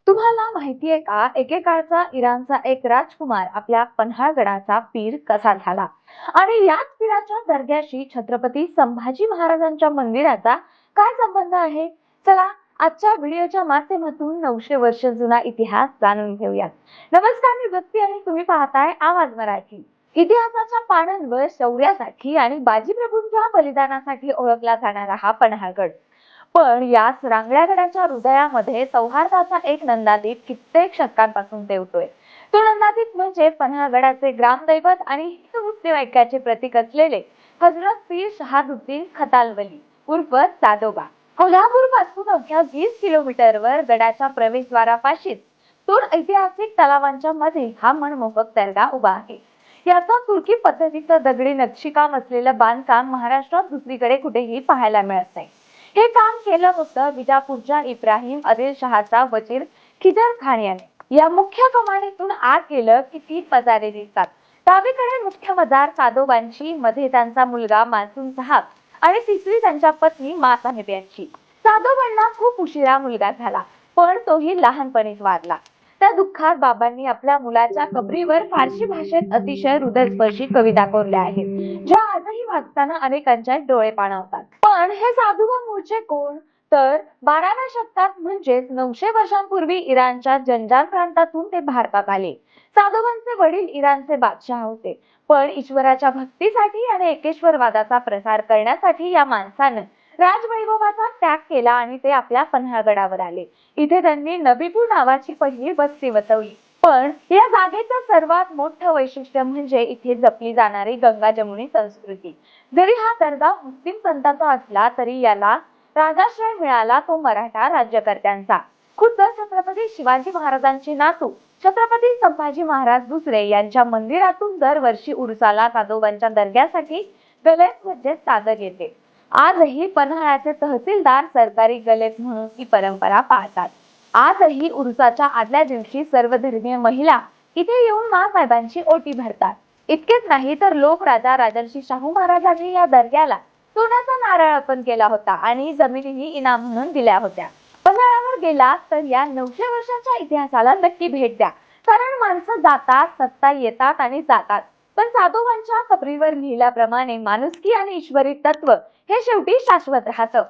तुम्हाला माहितीये का, एकेकाळचा इराणचा एक राजकुमार आपल्या पन्हाळगडाचा पीर कसा झाला आणि याच पीराच्या दर्ग्याशी छत्रपती संभाजी महाराजांच्या मंदिराचा काय संबंध आहे? चला, आजच्या व्हिडिओच्या माध्यमातून 900 वर्ष जुना इतिहास जाणून घेऊयात. नमस्कार, मी भक्ती आणि तुम्ही पाहताय आवाज मराठी. इतिहासाच्या पानांवर शौर्यासाठी आणि बाजीप्रभूंच्या बलिदानासाठी ओळखला जाणारा हा पन्हाळगड, पण याच रांगड्या गडाच्या हृदयामध्ये सौहार्दाचा एक नंदादीप कित्येक शतकांपासून तेवतोय. तो नंदादीप म्हणजे पन्हाळगडाचे ग्रामदैवत आणि हिंदू मुस्लिम ऐक्याचे प्रतीक असलेले हजरत पीर शहाबुद्दीन खतालवली उर्फ सादोबा. कोल्हापूर पासून अवघ्या 20 किलोमीटरवर गडाच्या प्रवेशद्वारापाशीच दोन ऐतिहासिक तलावांच्या मध्ये हा मनमोहक दर्गा उभा आहे. याचा तुर्की पद्धतीचं दगडी नक्षीकाम असलेलं बांधकाम महाराष्ट्रात दुसरीकडे कुठेही पाहायला मिळत नाही. हे काम केलं होतं विजापूरच्या इब्राहिम आदिल शहाचा वजीर खिजर खान याने. या मुख्य कमानीतून आत गेलं की 3 मजारे दिसतात. डावीकडे मुख्य मजार सादोबांची, मध्ये त्यांचा मुलगा मान्सून साहब आणि तिसरी त्यांच्या पत्नी मा साहेब यांची. सादोबांना खूप उशिरा मुलगा झाला, पण तोही लहानपणीच वारला. त्या दुःखात बाबांनी आपल्या मुलाच्या कबरीवर फारसी भाषेत अतिशय हृदयस्पर्शी कविता कोरल्या आहेत, ज्या आजही वाचताना अनेकांच्या डोळे पाणावतात. पण हे साधुबा मूळचे कोण? तर 12व्या शतकात म्हणजेच 900 वर्षांपूर्वी इराणच्या जंजान प्रांतातून ते भारतात आले. साधुबांचे वडील इराणचे बादशाह होते, पण ईश्वराच्या भक्तीसाठी आणि एकेश्वरवादाचा प्रसार करण्यासाठी या माणसानं राजवैभवाचा त्याग केला आणि ते आपल्या पन्हाळगडावर आले. इथे त्यांनी नबीपूर नावाची पहिली वस्ती वसवली. पण या जागेचं सर्वात मोठं वैशिष्ट्य म्हणजे इथे जपली जाणारी गंगा जमुनी संस्कृती. जरी हा दर्गा मुस्लिम संतांचा असला तरी याला राजाश्रय मिळाला तो मराठा राज्यकर्त्यांचा. खुद्द छत्रपती शिवाजी महाराजांचे नातू छत्रपती संभाजी महाराज दुसरे यांच्या मंदिरातून दरवर्षी उरुसाला साधोबांच्या दर्ग्यासाठी गलेत म्हणजे चादर येते. आजही पन्हाळ्याचे तहसीलदार सरकारी गलेत म्हणून ही परंपरा पाळतात. आजही उरुसाच्या आदल्या दिवशी सर्वधर्मीय महिला इथे येऊन माँसाहेबांची ओटी भरतात. इतकेच नाही तर लोक राजा राजर्षी शाहू महाराजांनी या दर्ग्याला सोन्याचा नारळ अर्पण केला होता आणि जमिनीही इनाम म्हणून दिल्या होत्या. पन्हाळ्यावर गेलात तर या 900 वर्षाच्या इतिहासाला नक्की भेट द्या, कारण माणसं जातात, सत्ता येतात आणि जातात, पण साधुबांच्या कबरीवर लिहिल्याप्रमाणे माणुसकी आणि ईश्वरी तत्व हे शेवटी शाश्वत राहतं.